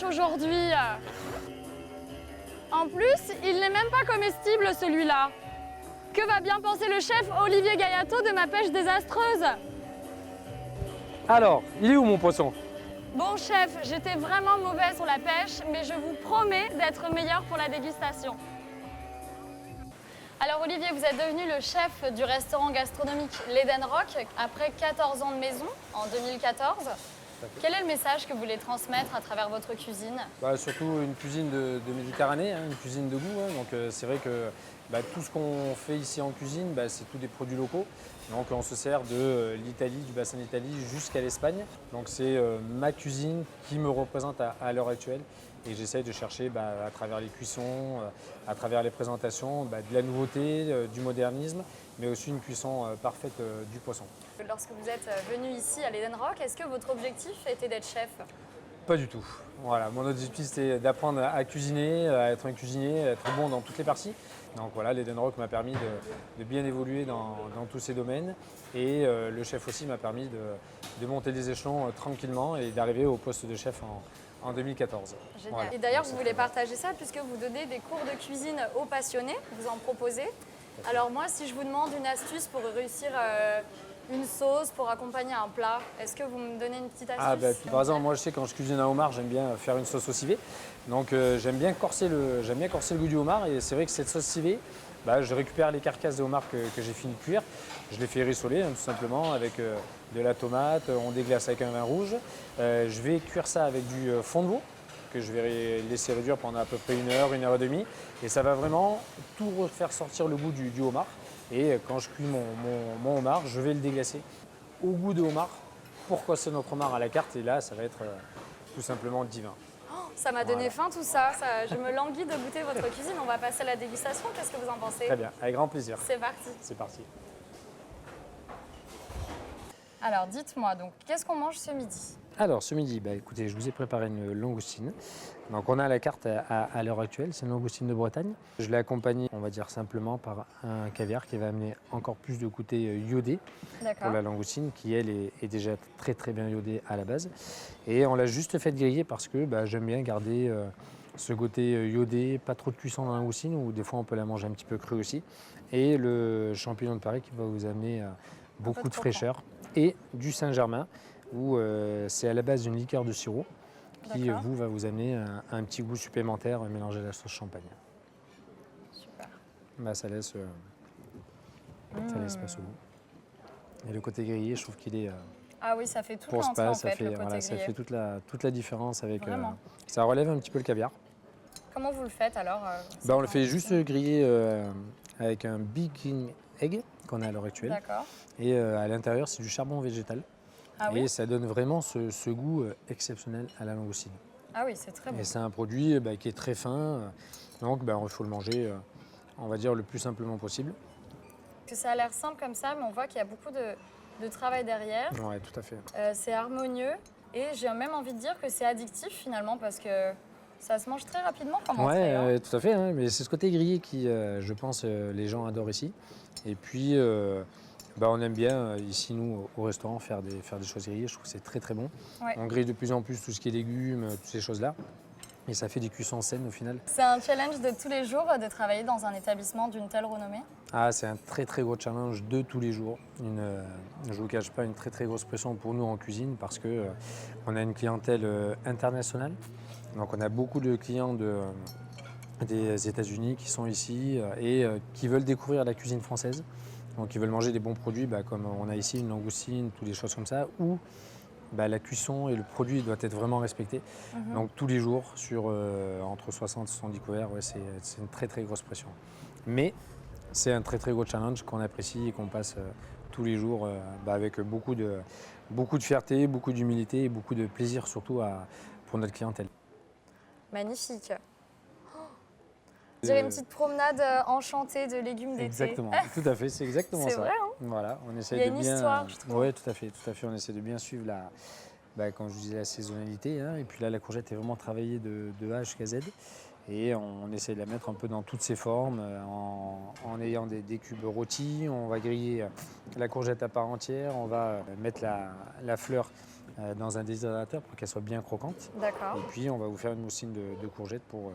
aujourd'hui. En plus, il n'est même pas comestible celui-là. Que va bien penser le chef Olivier Gaillato de ma pêche désastreuse? Alors, il est où mon poisson? Bon chef, j'étais vraiment mauvais sur la pêche, mais je vous promets d'être meilleur pour la dégustation. Alors Olivier, vous êtes devenu le chef du restaurant gastronomique L'Eden Rock après 14 ans de maison, en 2014. Quel est le message que vous voulez transmettre à travers votre cuisine? Surtout une cuisine de Méditerranée, hein, une cuisine de goût. Hein. Donc c'est vrai que tout ce qu'on fait ici en cuisine, c'est tous des produits locaux. Donc on se sert de l'Italie, du bassin d'Italie jusqu'à l'Espagne. Donc c'est ma cuisine qui me représente à l'heure actuelle. Et j'essaye de chercher à travers les cuissons, à travers les présentations, de la nouveauté, du modernisme, mais aussi une cuisson parfaite du poisson. Lorsque vous êtes venu ici à l'Eden Rock, est-ce que votre objectif était d'être chef? Pas du tout. Voilà, mon objectif c'était d'apprendre à cuisiner, à être un cuisinier, à être bon dans toutes les parties. Donc voilà, l'Eden Rock m'a permis de bien évoluer dans tous ces domaines et le chef aussi m'a permis de monter les échelons tranquillement et d'arriver au poste de chef en 2014. Génial. Voilà. Et d'ailleurs, vous voulez partager ça puisque vous donnez des cours de cuisine aux passionnés, vous en proposez. Alors moi, si je vous demande une astuce pour réussir une sauce pour accompagner un plat, est-ce que vous me donnez une petite astuce? Par exemple, moi je sais quand je cuisine un homard, j'aime bien faire une sauce au civet. Donc j'aime bien corser le goût du homard et c'est vrai que cette sauce civet, je récupère les carcasses de homard que j'ai fini de cuire. Je les fais rissoler tout simplement avec de la tomate, on déglace avec un vin rouge. Je vais cuire ça avec du fond de veau que je vais laisser réduire pendant à peu près 1 heure et demie. Et ça va vraiment tout refaire sortir le goût du homard. Et quand je cuis mon homard, je vais le déglacer au goût de homard pour casser notre homard à la carte. Et là, ça va être tout simplement divin. Ça m'a donné faim tout ça. Je me languis de goûter votre cuisine. On va passer à la dégustation. Qu'est-ce que vous en pensez? Très bien, avec grand plaisir. C'est parti. C'est parti. Alors dites-moi, donc, qu'est-ce qu'on mange ce midi? Alors ce midi, écoutez, je vous ai préparé une langoustine. Donc on a la carte à l'heure actuelle, c'est une langoustine de Bretagne. Je l'ai accompagnée, on va dire simplement, par un caviar qui va amener encore plus de côté iodé pour la langoustine, qui elle est déjà très très bien iodée à la base. Et on l'a juste fait griller parce que j'aime bien garder ce côté iodé, pas trop de cuisson dans la langoustine, ou des fois on peut la manger un petit peu crue aussi. Et le champignon de Paris qui va vous amener beaucoup de fraîcheur. Et du Saint-Germain, où c'est à la base d'une liqueur de sirop qui va vous amener un petit goût supplémentaire mélangé à la sauce champagne. Super. Ça laisse pas ce goût. Et le côté grillé, je trouve qu'il est Ah oui, ça fait tout pour l'entrée en ça fait, fait, le côté voilà, ça grillé. fait toute la différence avec. Vraiment. Ça relève un petit peu le caviar. Comment vous le faites alors? On le fait juste griller avec un baking egg qu'on a à l'heure actuelle. D'accord. Et à l'intérieur, c'est du charbon végétal. Ah et oui? ça donne vraiment ce goût exceptionnel à la langoustine. Ah oui, c'est très bon. Et c'est un produit qui est très fin, donc il faut le manger, on va dire, le plus simplement possible. Que ça a l'air simple comme ça, mais on voit qu'il y a beaucoup de travail derrière. Oui, tout à fait. C'est harmonieux et j'ai même envie de dire que c'est addictif finalement parce que ça se mange très rapidement comme entrée. Hein. Tout à fait, hein, mais c'est ce côté grillé qui, je pense, les gens adorent ici. Et puis, on aime bien ici, nous, au restaurant, faire des choses grillées. Je trouve que c'est très très bon. Ouais. On grille de plus en plus tout ce qui est légumes, toutes ces choses-là. Et ça fait des cuissons saines au final. C'est un challenge de tous les jours de travailler dans un établissement d'une telle renommée? C'est un très très gros challenge de tous les jours. Je ne vous cache pas, une très très grosse pression pour nous en cuisine parce que on a une clientèle internationale. Donc on a beaucoup de clients des États-Unis qui sont ici et qui veulent découvrir la cuisine française. Donc ils veulent manger des bons produits comme on a ici une langoustine, toutes des choses comme ça, où la cuisson et le produit doit être vraiment respecté. Donc tous les jours, sur entre 60 et 70 couverts, c'est une très très grosse pression. Mais c'est un très très gros challenge qu'on apprécie et qu'on passe tous les jours avec beaucoup de fierté, beaucoup d'humilité et beaucoup de plaisir surtout pour notre clientèle. Magnifique. On dirait une petite promenade enchantée de légumes d'été. Exactement, tout à fait, c'est exactement ça. C'est vrai, hein? Voilà, on essaie Il y a de une bien. histoire, je trouve. Oui, tout à fait. On essaie de bien suivre comme je vous disais, la saisonnalité. Hein. Et puis là, la courgette est vraiment travaillée de A jusqu'à Z. Et on essaie de la mettre un peu dans toutes ses formes, en ayant des cubes rôtis. On va griller la courgette à part entière. On va mettre la fleur dans un déshydrateur pour qu'elle soit bien croquante. D'accord. Et puis on va vous faire une moussine de courgettes pour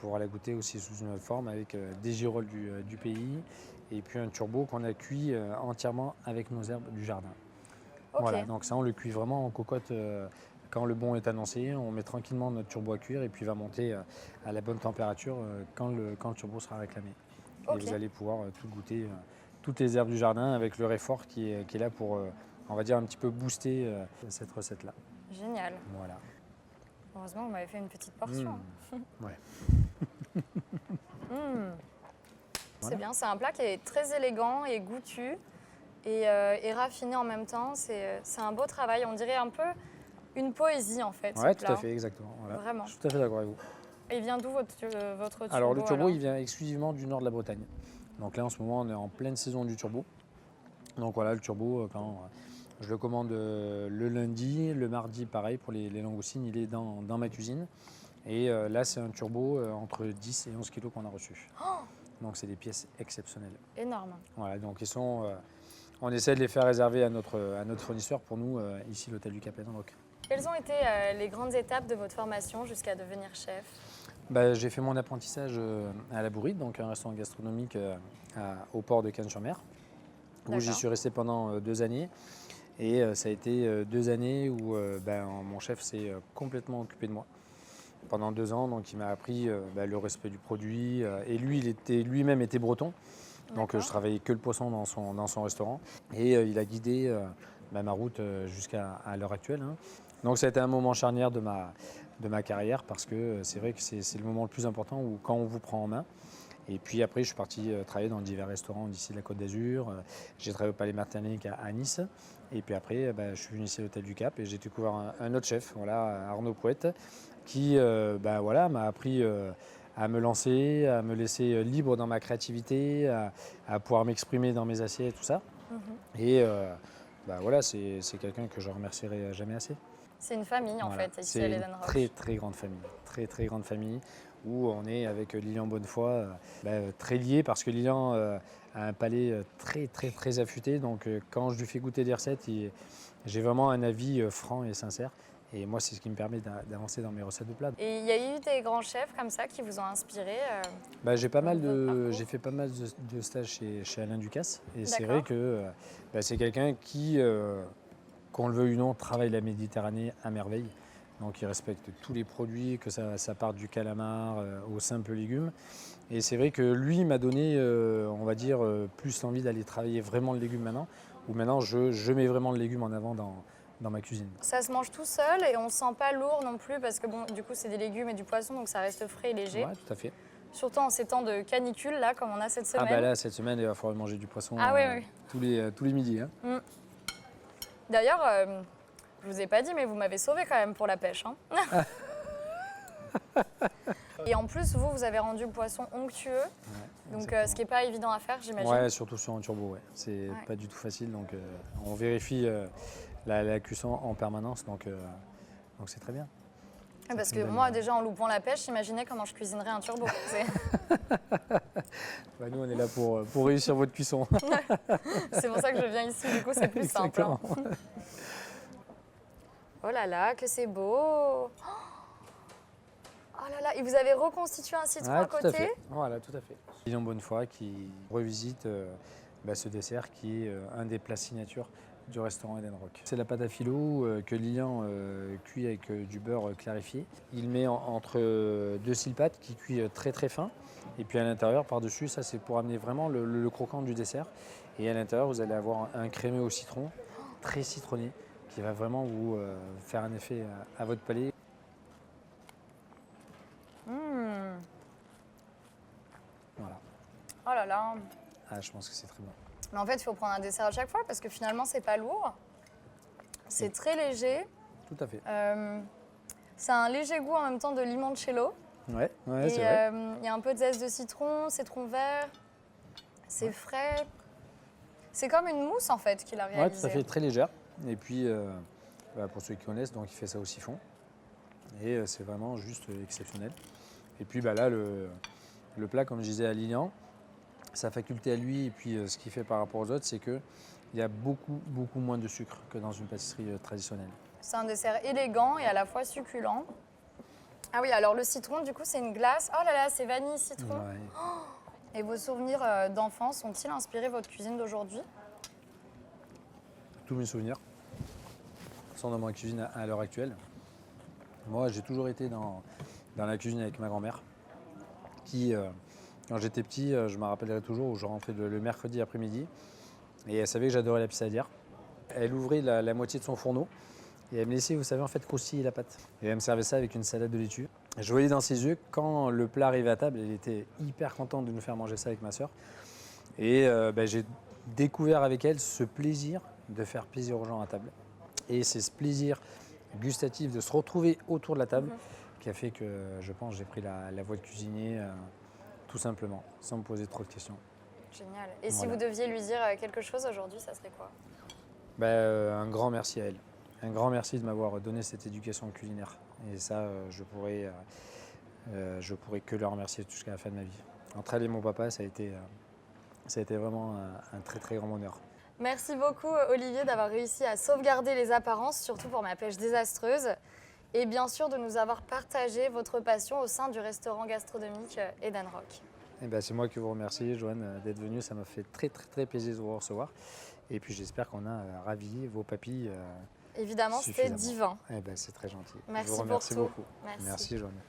pouvoir la goûter aussi sous une autre forme avec des girolles du pays et puis un turbo qu'on a cuit entièrement avec nos herbes du jardin. Ok. Voilà, donc ça on le cuit vraiment en cocotte. Quand le bon est annoncé, on met tranquillement notre turbo à cuire et puis il va monter à la bonne température quand le turbo sera réclamé. Ok. Et vous allez pouvoir tout goûter, toutes les herbes du jardin avec le réfort qui est là pour, on va dire, un petit peu booster cette recette-là. Génial. Voilà. Heureusement, vous m'avez fait une petite portion. Ouais. C'est Voilà. bien, c'est un plat qui est très élégant et goûtu et raffiné en même temps. C'est un beau travail, on dirait un peu une poésie en fait. Ouais, ce tout à plat. fait, exactement. Voilà. Vraiment. Je suis tout à fait d'accord avec vous. Et il vient d'où votre turbo? Alors le turbo, alors il vient exclusivement du nord de la Bretagne. Donc là, en ce moment, on est en pleine saison du turbo. Donc voilà, le turbo, quand je le commande le lundi, le mardi, pareil, pour les langoustines, il est dans ma cuisine. Et là, c'est un turbo entre 10 et 11 kilos qu'on a reçu. Donc c'est des pièces exceptionnelles. Énorme. Voilà, donc ils sont, on essaie de les faire réserver à notre fournisseur pour nous, ici, l'hôtel du Cap Edenroc. Quelles ont été les grandes étapes de votre formation jusqu'à devenir chef? J'ai fait mon apprentissage à la Bourride, donc un restaurant gastronomique au port de Cannes-sur-Mer, où j'y D'accord. suis resté pendant 2 années. Et ça a été 2 années où mon chef s'est complètement occupé de moi. Pendant 2 ans, donc il m'a appris le respect du produit. Et lui, lui-même était breton, donc D'accord. je travaillais que le poisson dans son restaurant. Et il a guidé ma route jusqu'à l'heure actuelle. Hein. Donc ça a été un moment charnière de ma carrière parce que c'est vrai que c'est le moment le plus important où quand on vous prend en main. Et puis après, je suis parti travailler dans divers restaurants d'ici de la Côte d'Azur. J'ai travaillé au Palais Martinique à Nice. Et puis après, je suis venu ici à l'Hôtel du Cap et j'ai découvert un autre chef, voilà, Arnaud Pouette, qui m'a appris à me lancer, à me laisser libre dans ma créativité, à pouvoir m'exprimer dans mes assiettes, tout ça. Et c'est quelqu'un que je remercierai jamais assez. C'est une famille en Voilà. fait ici C'est à une l'Edenroc. très très grande famille, très grande famille où on est avec Lilian Bonnefoy très lié parce que Lilian a un palais très affûté. Donc quand je lui fais goûter des recettes, j'ai vraiment un avis franc et sincère. Et moi, c'est ce qui me permet d'avancer dans mes recettes de plats. Et il y a eu des grands chefs comme ça qui vous ont inspiré J'ai dans votre parcours? fait pas mal de stages chez Alain Ducasse. Et c'est D'accord. vrai que c'est quelqu'un qui, qu'on le veuille ou non, travaille la Méditerranée à merveille. Donc il respecte tous les produits, que ça parte du calamar aux simples légumes. Et c'est vrai que lui m'a donné, on va dire, plus l'envie d'aller travailler vraiment le légume maintenant, où maintenant je mets vraiment le légume en avant dans ma cuisine. Ça se mange tout seul et on ne se sent pas lourd non plus parce que bon, du coup c'est des légumes et du poisson donc ça reste frais et léger. Ouais, tout à fait. Surtout en ces temps de canicule là comme on a cette semaine. Là, cette semaine, il va falloir manger du poisson Oui. tous les midis. Hein. D'ailleurs, je vous ai pas dit mais vous m'avez sauvé quand même pour la pêche. Hein. Et en plus vous avez rendu le poisson onctueux, donc ce qui n'est pas évident à faire j'imagine. Ouais, surtout sur un turbo, ouais. C'est pas du tout facile, donc on vérifie la cuisson en permanence, donc c'est très bien. Parce que moi déjà en loupant la pêche, j'imaginais comment je cuisinerais un turbo. Nous on est là pour réussir votre cuisson. C'est pour ça que je viens ici, du coup c'est plus simple. Hein. Oh là là, que c'est beau! Oh là là, et vous avez reconstitué un citron à tout côté? à fait. Voilà, tout à fait. Lilian Bonnefoy qui revisite ce dessert qui est un des plats signature du restaurant Edenroc. C'est la pâte à filo que Lilian cuit avec du beurre clarifié. Il met entre 2 silpates qui cuit très fin. Et puis à l'intérieur, par-dessus, ça c'est pour amener vraiment le croquant du dessert. Et à l'intérieur, vous allez avoir un crémeux au citron, très citronné, qui va vraiment vous faire un effet à votre palais. Voilà. Oh là là. Je pense que c'est très bon. Mais en fait, il faut prendre un dessert à chaque fois parce que finalement, c'est pas lourd. C'est très léger. Tout à fait. C'est un léger goût en même temps de limoncello. Ouais, Et c'est vrai. il y a un peu de zeste de citron vert. C'est frais. C'est comme une mousse en fait qu'il a Ouais, réalisée. tout à fait, très légère. Et puis, pour ceux qui connaissent, donc il fait ça au siphon. Et c'est vraiment juste exceptionnel. Et puis là, le plat, comme je disais à Lilian, sa faculté à lui, et puis ce qu'il fait par rapport aux autres, c'est qu'il y a beaucoup moins de sucre que dans une pâtisserie traditionnelle. C'est un dessert élégant et à la fois succulent. Ah oui, alors le citron, du coup, c'est une glace. Oh là là, c'est vanille citron. Ouais. Et vos souvenirs d'enfance ont-ils inspiré votre cuisine d'aujourd'hui? Tous mes souvenirs sont dans ma cuisine à l'heure actuelle. Moi, j'ai toujours été dans la cuisine avec ma grand-mère, qui, quand j'étais petit, je me rappellerai toujours où je rentrais le mercredi après-midi, et elle savait que j'adorais la pissaladière. Elle ouvrait la moitié de son fourneau, et elle me laissait, vous savez, en fait, croustiller la pâte. Et elle me servait ça avec une salade de laitue. Je voyais dans ses yeux, quand le plat arrivait à table, elle était hyper contente de nous faire manger ça avec ma sœur. Et j'ai découvert avec elle ce plaisir de faire plaisir aux gens à table. Et c'est ce plaisir gustatif de se retrouver autour de la table qui a fait que, je pense, j'ai pris la voie de cuisinier tout simplement, sans me poser trop de questions. Génial. Et si Voilà. vous deviez lui dire quelque chose aujourd'hui, ça serait quoi? Un grand merci à elle. Un grand merci de m'avoir donné cette éducation culinaire. Et ça, je pourrais que le remercier jusqu'à la fin de ma vie. Entre elle et mon papa, ça a été vraiment un très très grand bonheur. Merci beaucoup Olivier d'avoir réussi à sauvegarder les apparences, surtout pour ma pêche désastreuse. Et bien sûr de nous avoir partagé votre passion au sein du restaurant gastronomique Eden Rock. C'est moi qui vous remercie, Joanne, d'être venue. Ça m'a fait très très très plaisir de vous recevoir. Et puis j'espère qu'on a ravi vos papilles. Évidemment, c'était divin. C'est très gentil. Merci je vous remercie pour tout. beaucoup. Merci Joanne.